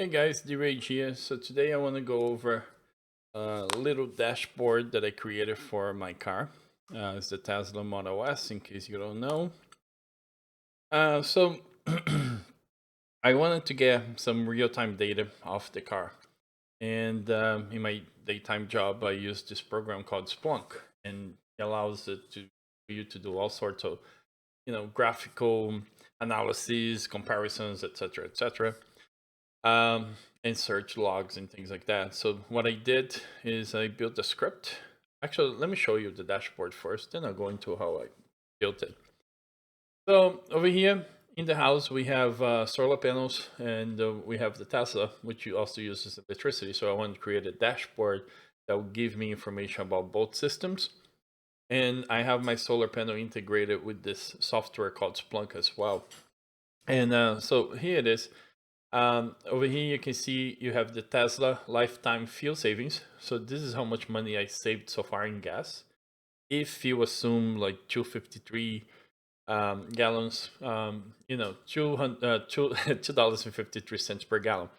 Hey guys, D-Rage here. So today I want to go over a little dashboard that I created for my car. It's the Tesla Model S, in case you don't know. So I wanted to get some real-time data off the car. And in my daytime job, I use this program called Splunk, and it allows you to do all sorts of, graphical analysis, comparisons, etc., etc. And search logs and things like that. So what I did is I built a script. Actually, let me show you the dashboard first, then I'll go into how I built it. So over here in the house, we have solar panels, and we have the Tesla, which also uses electricity. So I want to create a dashboard that will give me information about both systems. And I have my solar panel integrated with this software called Splunk as well. And so here it is. Over here you can see you have the Tesla lifetime fuel savings. So this is how much money I saved so far in gas. If you assume like 253 gallons, $2.53 per gallon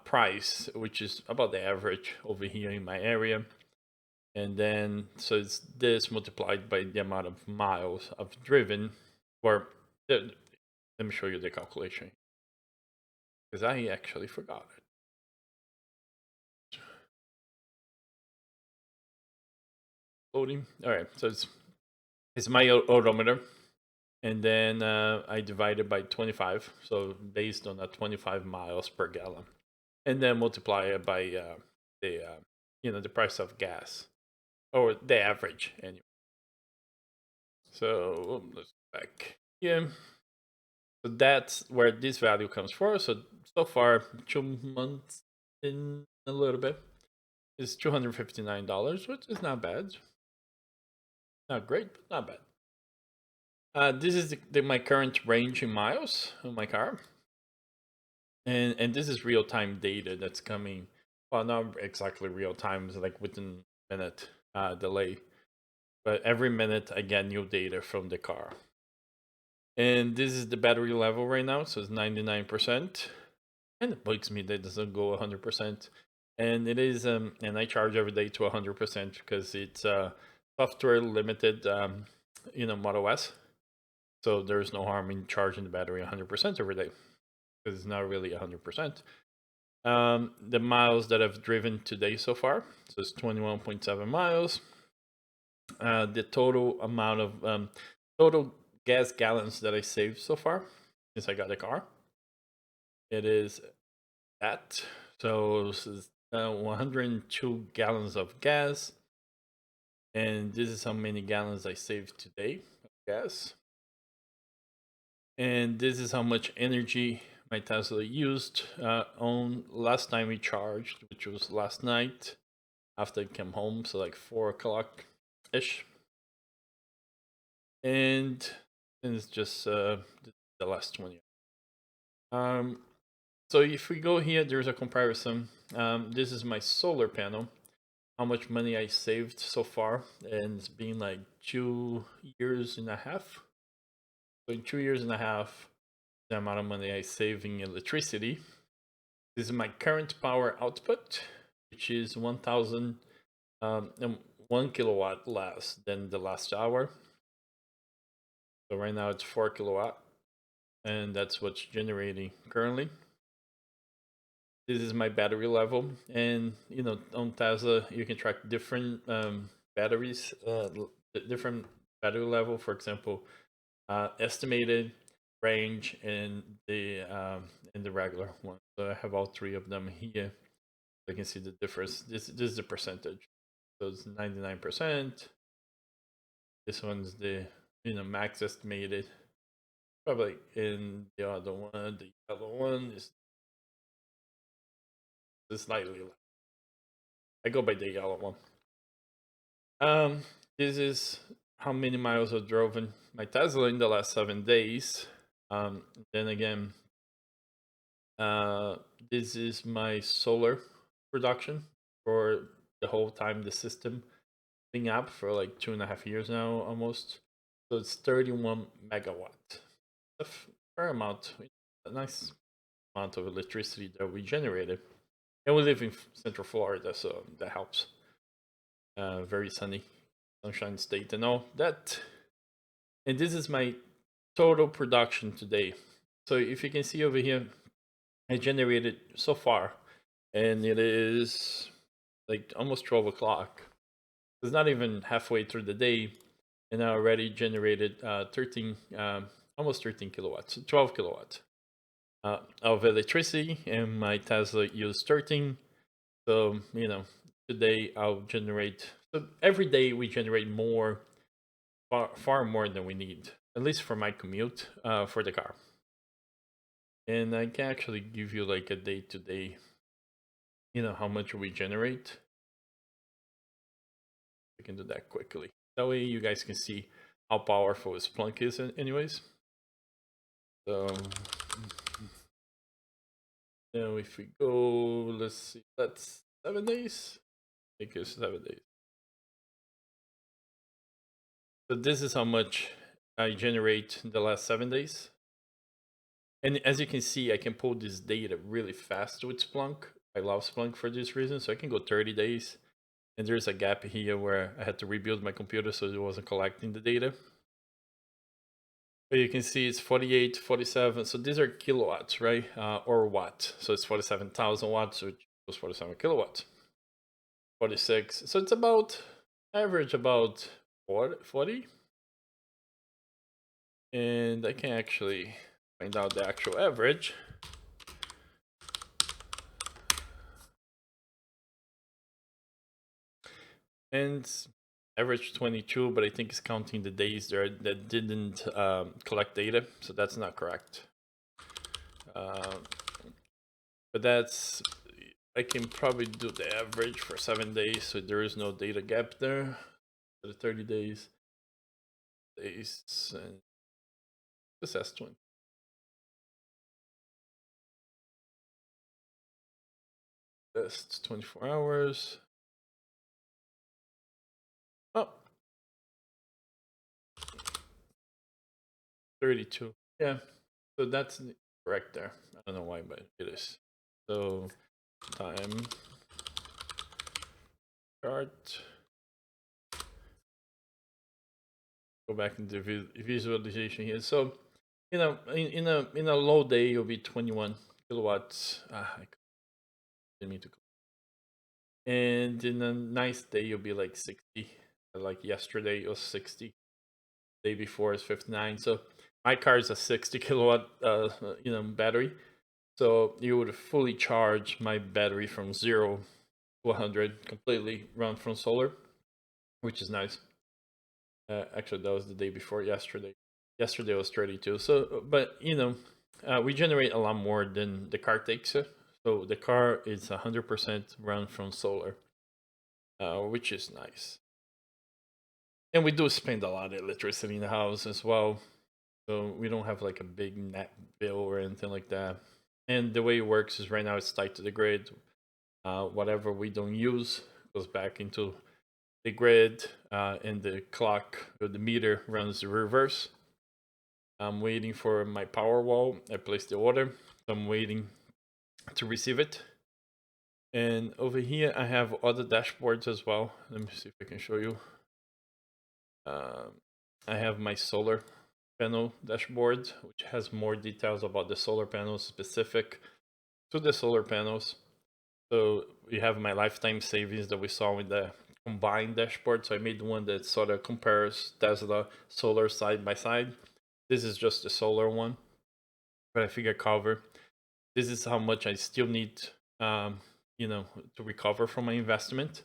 price, which is about the average over here in my area. And then so it's this multiplied by the amount of miles I've driven. Or let me show you the calculation, because I actually forgot it. Loading. All right, so it's my odometer, and then I divide it by 25, so based on that 25 miles per gallon, and then multiply it by the price of gas, or the average anyway. So let's go back here. So that's where this value comes from. So far, 2 months in a little bit is $259, which is not bad. Not great, but not bad. This is my current range in miles on my car, and this is real time data that's coming. Well, not exactly real time; it's like within a minute delay. But every minute I get new data from the car, and this is the battery level right now. So it's 99%, and it bugs me that it doesn't go 100%. And it is, and I charge every day to 100% because it's software limited, Model S. So there's no harm in charging the battery 100% every day, because it's not really 100%. The miles that I've driven today so far, so it's 21.7 miles. The total amount of total gas gallons that I saved so far since I got a car, it is that. So this is 102 gallons of gas, and this is how many gallons I saved today of gas. And this is how much energy my Tesla used on last time we charged, which was last night after I came home, so like 4 o'clock ish. And it's just the last 20. So if we go here, there's a comparison. This is my solar panel, how much money I saved so far, and it's been like 2.5 years. So in 2.5 years, the amount of money I save in electricity. This is my current power output, which is 1,001 kilowatt less than the last hour. So right now it's 4 kilowatt, and that's what's generating currently. This is my battery level, and on Tesla you can track different batteries, different battery level. For example, estimated, range, and the regular one. So I have all three of them here. So you can see the difference. This is the percentage. So it's 99%. This one's the max estimated. Probably in the other one, the yellow one is slightly less. I go by the yellow one. This is how many miles I've driven my Tesla in the last 7 days. Then again, this is my solar production for the whole time the system been up for like 2.5 years now almost. So it's 31 megawatt. A fair amount, a nice amount of electricity that we generated. And we live in Central Florida, so that helps. Very sunny, sunshine state and all that. And this is my total production today. So if you can see over here, I generated so far, and it is like almost 12 o'clock. It's not even halfway through the day, and I already generated 13, almost 13 kilowatts, 12 kilowatts of electricity, and my Tesla used 13. So, today I'll generate, so every day we generate more, far more than we need, at least for my commute for the car. And I can actually give you like a day-to-day, how much we generate. We can do that quickly. That way you guys can see how powerful Splunk is anyways. So now if we go, let's see, that's 7 days. Make it 7 days. So this is how much I generate in the last 7 days. And as you can see, I can pull this data really fast with Splunk. I love Splunk for this reason. So I can go 30 days. And there's a gap here where I had to rebuild my computer so it wasn't collecting the data. But you can see it's 48, 47. So these are kilowatts, right? Or watt. So it's 47,000 watts, which was 47 kilowatts. 46. So it's about, average about 40. And I can actually find out the actual average. And average 22, but I think it's counting the days there that didn't collect data, so that's not correct. But that's, I can probably do the average for 7 days, so there is no data gap there. For the 30 days, and this has 20. That's 24 hours. Oh, 32. Yeah, so that's correct there. I don't know why, but it is. So time chart. Go back into visualization here. So, in a low day, you'll be 21 kilowatts. I didn't mean to. And in a nice day, you'll be like 60. Like yesterday, it was 60. Day before is 59. So my car is a 60 kilowatt, battery. So you would fully charge my battery from 0 to 100, completely run from solar, which is nice. Actually, that was the day before yesterday. Yesterday was 32. So, but we generate a lot more than the car takes. So the car is 100% run from solar, which is nice. And we do spend a lot of electricity in the house as well. So we don't have like a big net bill or anything like that. And the way it works is right now it's tied to the grid. Whatever we don't use goes back into the grid, and the clock or the meter runs the reverse. I'm waiting for my power wall. I placed the order, so I'm waiting to receive it. And over here I have other dashboards as well. Let me see if I can show you. I have my solar panel dashboard, which has more details about the solar panels specific to the solar panels. So we have my lifetime savings that we saw with the combined dashboard. So I made one that sort of compares Tesla solar side by side. This is just the solar one, but I figure cover. This is how much I still need, to recover from my investment.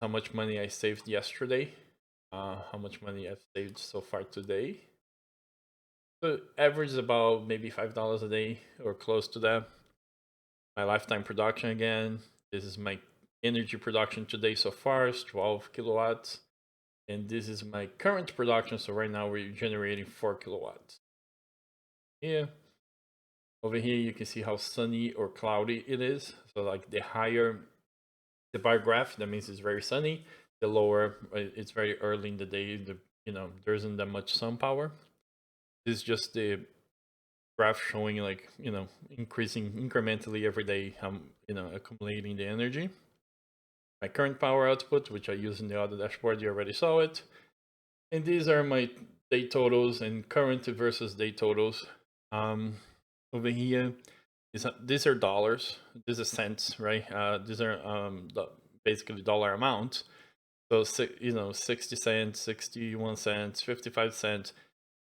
How much money I saved yesterday. How much money I've saved so far today. So average is about maybe $5 a day or close to that. My lifetime production again. This is my energy production today so far is 12 kilowatts. And this is my current production. So right now we're generating 4 kilowatts. Here. Over here you can see how sunny or cloudy it is. So like the higher the bar graph, that means it's very sunny. The lower, it's very early in the day. There isn't that much sun power. This is just the graph showing like, increasing incrementally every day, accumulating the energy. My current power output, which I use in the other dashboard, you already saw it. And these are my day totals and current versus day totals. Over here, these are dollars. These are cents, right? These are basically dollar amounts. So 60 cents, 61 cents, 55 cents.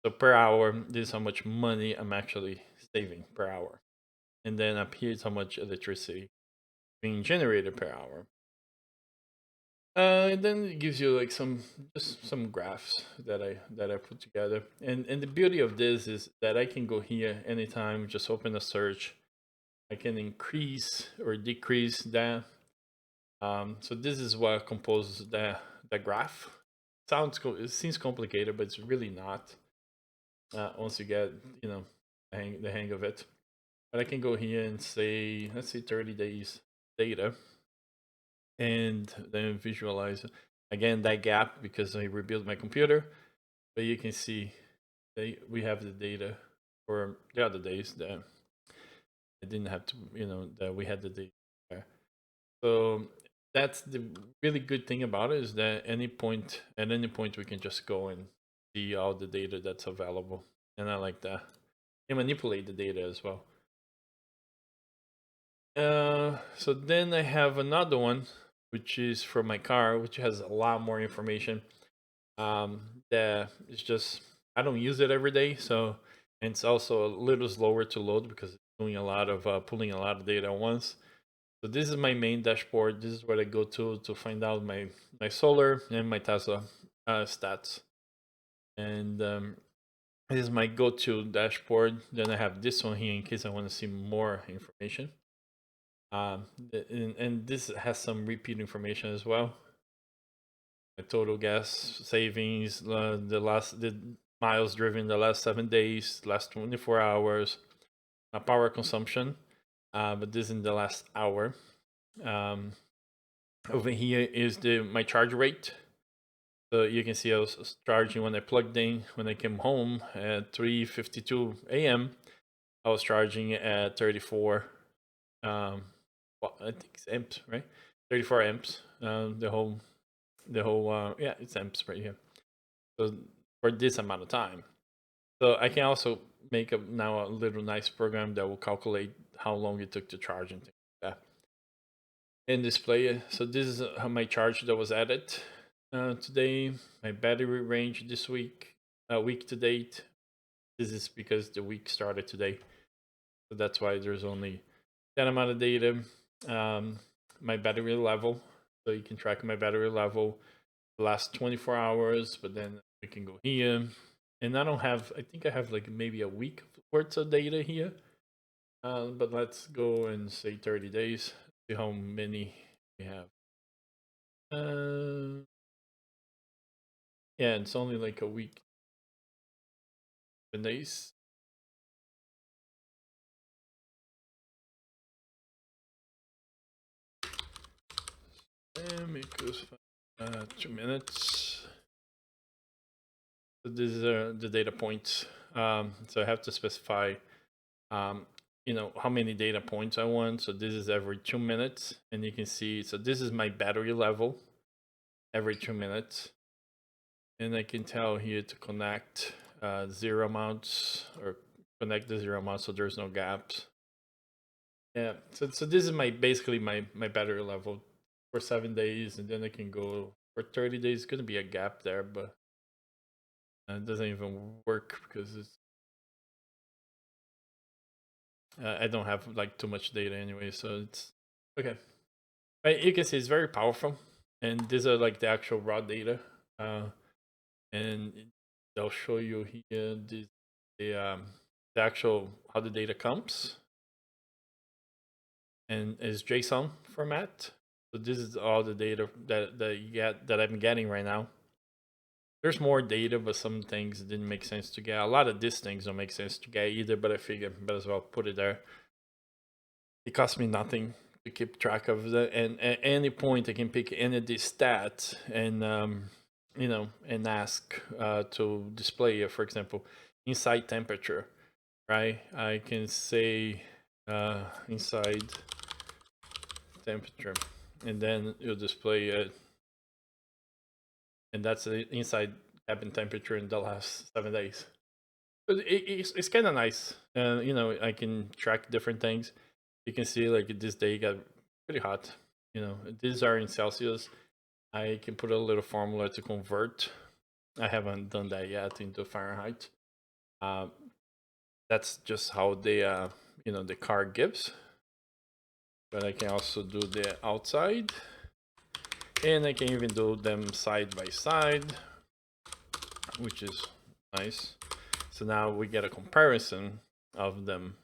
So per hour, this is how much money I'm actually saving per hour. And then up here is how much electricity being generated per hour. And then it gives you like some graphs that I put together. And the beauty of this is that I can go here anytime, just open a search. I can increase or decrease that. So this is what composes the graph. It seems complicated, but it's really not. Once you get the hang of it. But I can go here and say, let's say 30 days data, and then visualize again that gap because I rebuilt my computer. But you can see we have the data for the other days that I didn't have to, that we had the data there. So that's the really good thing about it, is that at any point we can just go and see all the data that's available. And I like that. And manipulate the data as well. So then I have another one, which is for my car, which has a lot more information. That is just, I don't use it every day, so, and it's also a little slower to load because it's doing a lot of pulling a lot of data at once. So this is my main dashboard. This is where I go to find out my solar and my Tesla stats. And this is my go-to dashboard. Then I have this one here in case I want to see more information. And this has some repeat information as well. My total gas savings, the miles driven the last 7 days, last 24 hours, my power consumption, but this in the last hour. Over here is my charge rate. So you can see I was charging when I plugged in. When I came home at 3:52 a.m., I was charging at 34. I think it's amps, right? 34 amps. The whole yeah, it's amps right here. So for this amount of time. So I can also make now a little nice program that will calculate how long it took to charge and things like that. And display it. So this is my charge that was added today. My battery range this week, week to date. This is because the week started today. So that's why there's only that amount of data. My battery level. So you can track my battery level the last 24 hours, but then we can go here. And I don't have, I think I have like maybe a week worth of data here. But let's go and say 30 days, see how many we have. Yeah, it's only like a week. 7 days. And it goes 2 minutes. So these are the data points. So I have to specify, how many data points I want. So this is every 2 minutes, and you can see. So this is my battery level every 2 minutes, and I can tell here to connect 0 amounts or connect the 0 amounts so there's no gaps. Yeah. So this is basically my battery level for 7 days, and then I can go for 30 days. It's gonna be a gap there, but it doesn't even work because it's I don't have like too much data anyway, so it's okay. But you can see it's very powerful, and these are like the actual raw data, and they'll show you here the actual how the data comes, and is JSON format. So this is all the data that I'm getting right now. There's more data, but some things didn't make sense to get. A lot of these things don't make sense to get either, but I figured might as well put it there. It costs me nothing to keep track of that, and at any point I can pick any of these stats and and ask to display, for example, inside temperature. right? I can say inside temperature, and then it'll display it, and that's the inside cabin temperature in the last 7 days. But it's kind of nice. You know, I can track different things. You can see like this day got pretty hot. You know, these are in Celsius. I can put a little formula to convert. I haven't done that yet into Fahrenheit. Uh, that's just how the you know, the car gives. But I can also do the outside, and I can even do them side by side, which is nice. So now we get a comparison of them,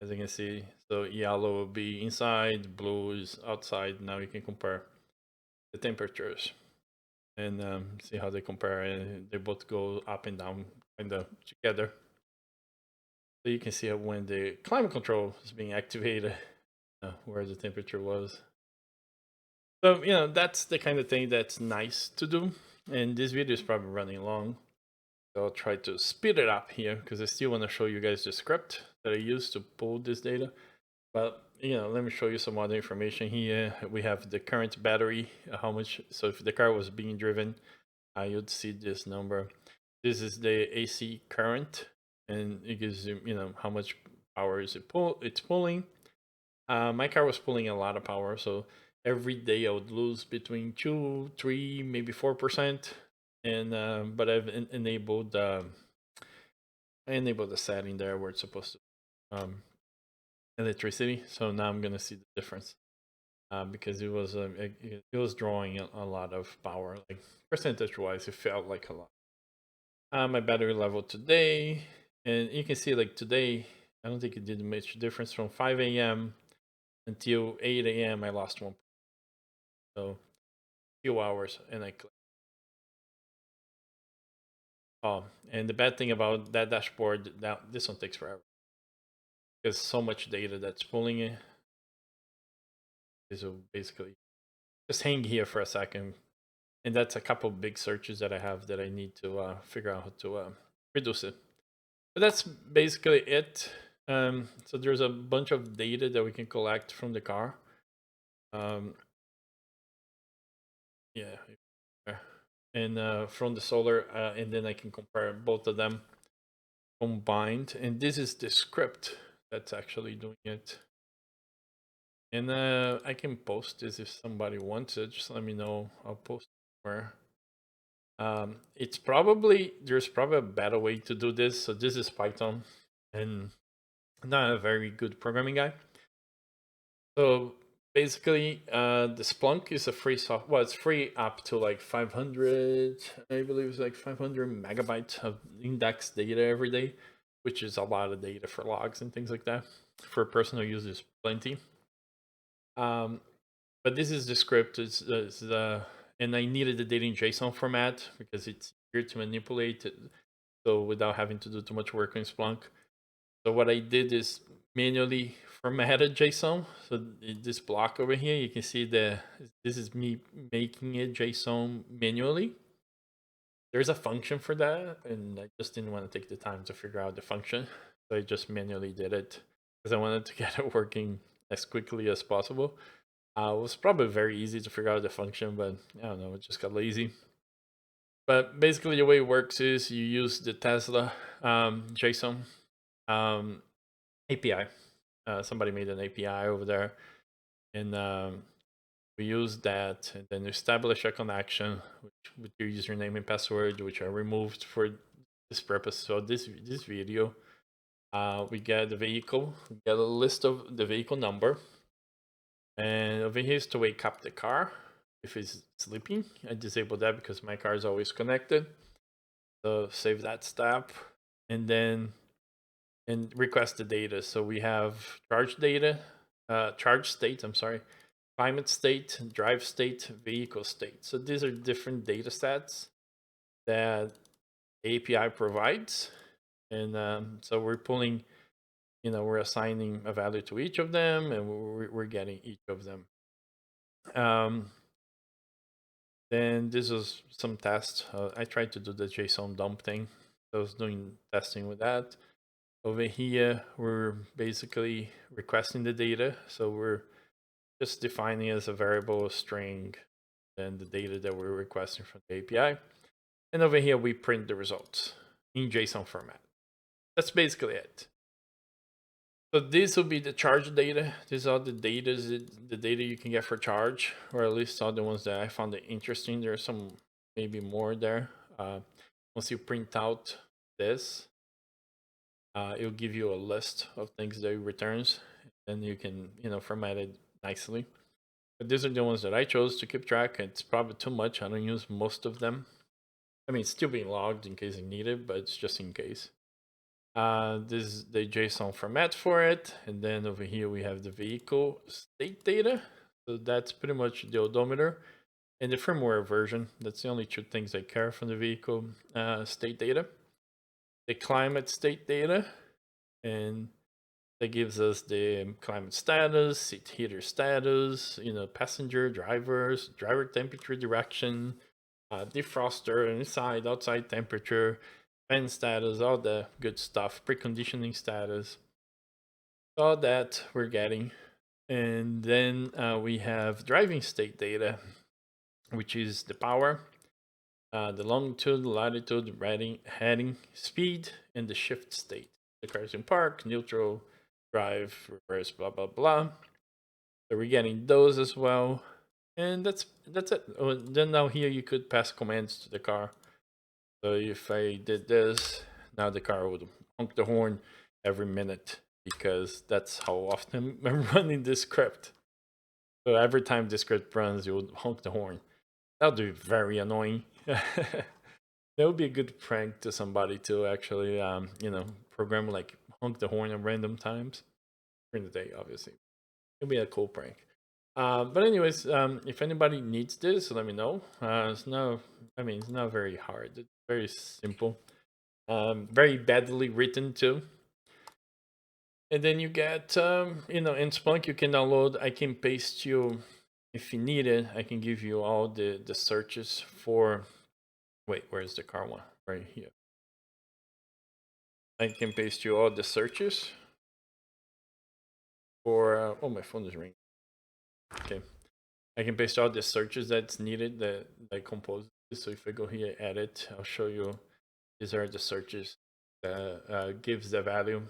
as you can see. So yellow will be inside, blue is outside. Now you can compare the temperatures and see how they compare, and they both go up and down kind of together. So you can see when the climate control is being activated, where the temperature was. So, you know, that's the kind of thing that's nice to do. And this video is probably running long. So I'll try to speed it up here because I still want to show you guys the script that I used to pull this data. But, you know, let me show you some other information here. We have the current battery, how much. So if the car was being driven, you'd see this number. This is the AC current, and it gives you, you know, how much power is it's pulling. My car was pulling a lot of power, so every day I would lose between 2, 3, maybe 4%. And but I've enabled I enabled the setting there where it's supposed to electricity. So now I'm gonna see the difference because it was drawing a lot of power, like percentage wise, it felt like a lot. My battery level today, and you can see like today, I don't think it did much difference from 5 a.m. until 8 a.m. I lost 1. So few hours, and I click. Oh, and the bad thing about that dashboard, now this one takes forever because so much data that's pulling it. So basically, just hang here for a second, and that's a couple big searches that I have that I need to figure out how to reduce it. But that's basically it. So there's a bunch of data that we can collect from the car. Yeah, and from the solar, and then I can compare both of them combined. And this is the script that's actually doing it. And I can post this if somebody wants it. Just let me know. I'll post it somewhere. It's probably, there's probably a better way to do this. So this is Python, and I'm not a very good programming guy. So basically, the Splunk is a free software. Well, it's free up to like 500, I believe it's like 500 megabytes of index data every day, which is a lot of data for logs and things like that. For personal use, is plenty. But this is the script. And I needed the data in JSON format because it's easier to manipulate it, so without having to do too much work in Splunk. So what I did is manually formatted JSON. So this block over here, you can see this is me making it JSON manually. There's a function for that, and I just didn't want to take the time to figure out the function. So I just manually did it because I wanted to get it working as quickly as possible. It was probably very easy to figure out the function, but I don't know, it just got lazy. But basically the way it works is you use the Tesla JSON API. Somebody made an API over there, and we use that, and then establish a connection with your username and password, which are removed for this purpose. So this video, we get the vehicle, we get a list of the vehicle number, and over here is to wake up the car if it's sleeping. I disable that because my car is always connected. So save that step, and then request the data. So we have charge data, charge state, I'm sorry, climate state, drive state, vehicle state. So these are different data sets that API provides. And so we're pulling, you know, we're assigning a value to each of them, and we're getting each of them. Then this is some test. I tried to do the JSON dump thing. I was doing testing with that. Over here, we're basically requesting the data. So we're just defining as a variable a string and the data that we're requesting from the API. And over here, we print the results in JSON format. That's basically it. So this will be the charge data. These are the data you can get for charge, or at least all the ones that I found interesting. There's some maybe more there. Once you print out this, it'll give you a list of things that it returns, and you can format it nicely. But these are the ones that I chose to keep track. It's probably too much. I don't use most of them. I mean, it's still being logged in case I need it, but it's just in case. This is the JSON format for it. And then over here, we have the vehicle state data. So that's pretty much the odometer and the firmware version. That's the only two things I care from the vehicle state data. The climate state data, and that gives us the climate status, seat heater status, passenger, drivers, driver temperature, direction, defroster, inside, outside temperature, fan status, all the good stuff, preconditioning status, all that we're getting. And then we have driving state data, which is the power, the longitude, latitude, heading, speed, and the shift state. The car's in park, neutral, drive, reverse, blah, blah, blah. So we're getting those as well. And that's it. Oh, then now here you could pass commands to the car. So if I did this, now the car would honk the horn every minute because that's how often I'm running this script. So every time this script runs, it would honk the horn. That would be very annoying. That would be a good prank to somebody to actually, program like honk the horn at random times during the day, obviously. It'd be a cool prank. But anyways, if anybody needs this, let me know. It's not very hard. It's very simple. Very badly written too. And then you get, in Splunk, you can download. I can paste you, if you need it. I can give you all the searches for. Wait, where's the car one? Right here. I can paste you all the searches for. Oh, my phone is ringing. Okay. I can paste all the searches that's needed that I compose. So if I go here, edit, I'll show you. These are the searches that gives the value.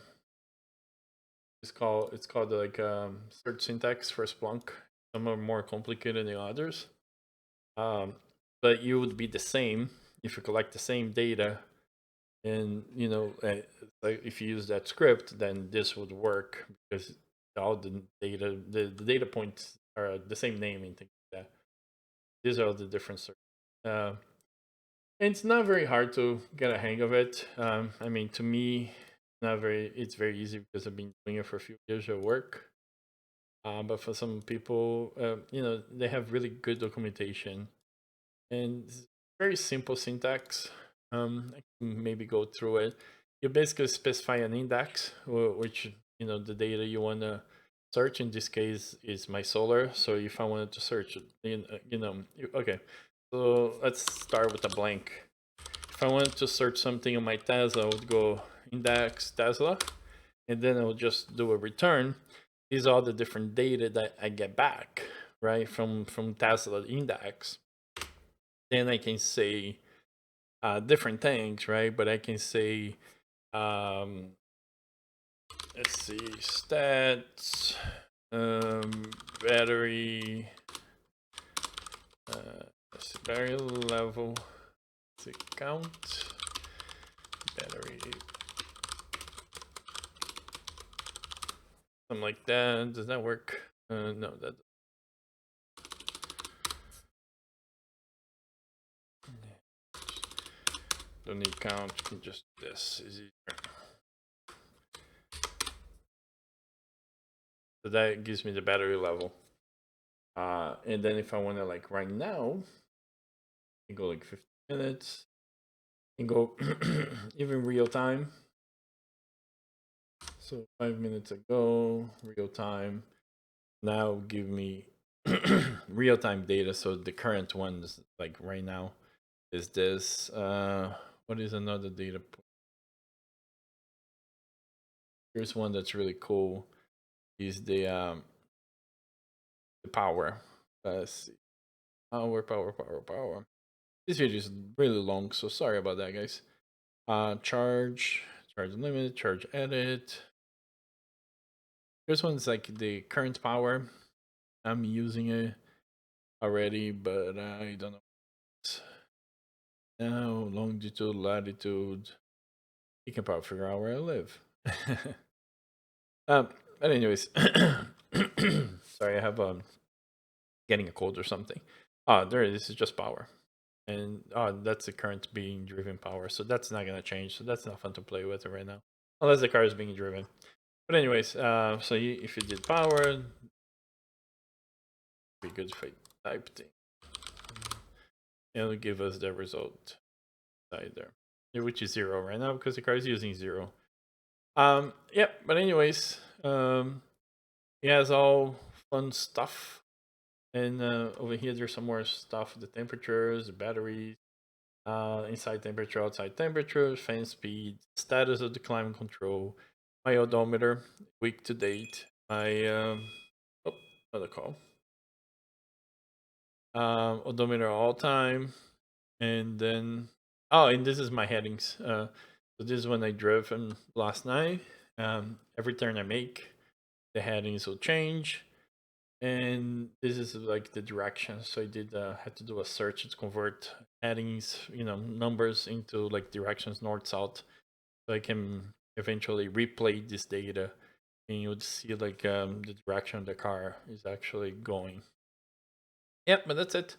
It's called like search syntax for Splunk. Some are more complicated than others, but you would be the same if you collect the same data, and like if you use that script, then this would work because all the data points are the same name and things like that. These are the different searches. It's not very hard to get a hang of it. I mean, to me, it's very easy because I've been doing it for a few years at work. But for some people, they have really good documentation and very simple syntax. I can maybe go through it. You basically specify an index, which the data you want to search. In this case, is my solar. So if I wanted to search, okay. So let's start with a blank. If I wanted to search something on my Tesla, I would go index Tesla, and then I would just do a return. These are the different data that I get back, right, from Tesla index. Then I can say different things, right? But I can say, let's see, stats, battery, battery level, count, battery, something like that. Does that work? No, that. Don't need count. Just this is easier. So that gives me the battery level. And then if I want to like right now, I go like 15 minutes. And go even real time. So 5 minutes ago, real time. Now give me real time data. So the current one is like right now is this. What is another data point? Here's one that's really cool. Is the power. Let's see. Power. This video is really long, so sorry about that, guys. Charge limit, charge edit. This one's like the current power. I'm using it already, but I don't know. Now, longitude, latitude. You can probably figure out where I live. But anyways, sorry, I have getting a cold or something. There it is. This is just power, and that's the current being driven power. So that's not gonna change. So that's not fun to play with right now, unless the car is being driven. But anyways, so if you did power, it'd be good if I typed it. It'll give us the result side there, which is 0 right now because the car is using 0. Yeah, but anyways, it has all fun stuff, and over here there's some more stuff: the temperatures, the batteries, inside temperature, outside temperature, fan speed, status of the climate control, my odometer, week to date, my oh, another call, odometer all time, and then and this is my headings. So this is when I drove last night. Every turn I make, the headings will change, and this is like the direction. So I did had to do a search to convert headings, numbers into like directions, north, south, so I can eventually replay this data, and you would see like the direction the car is actually going. Yep, but that's it.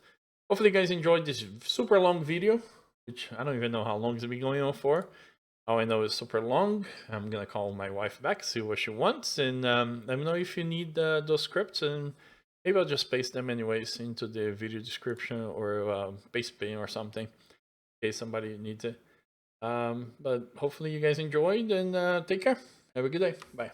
Hopefully you guys enjoyed this super long video, which I don't even know how long it's been going on for. All I know is super long. I'm gonna call my wife back, see what she wants, and let me know if you need those scripts, and maybe I'll just paste them anyways into the video description or paste pin or something in case somebody needs it. But hopefully you guys enjoyed, and take care. Have a good day. Bye.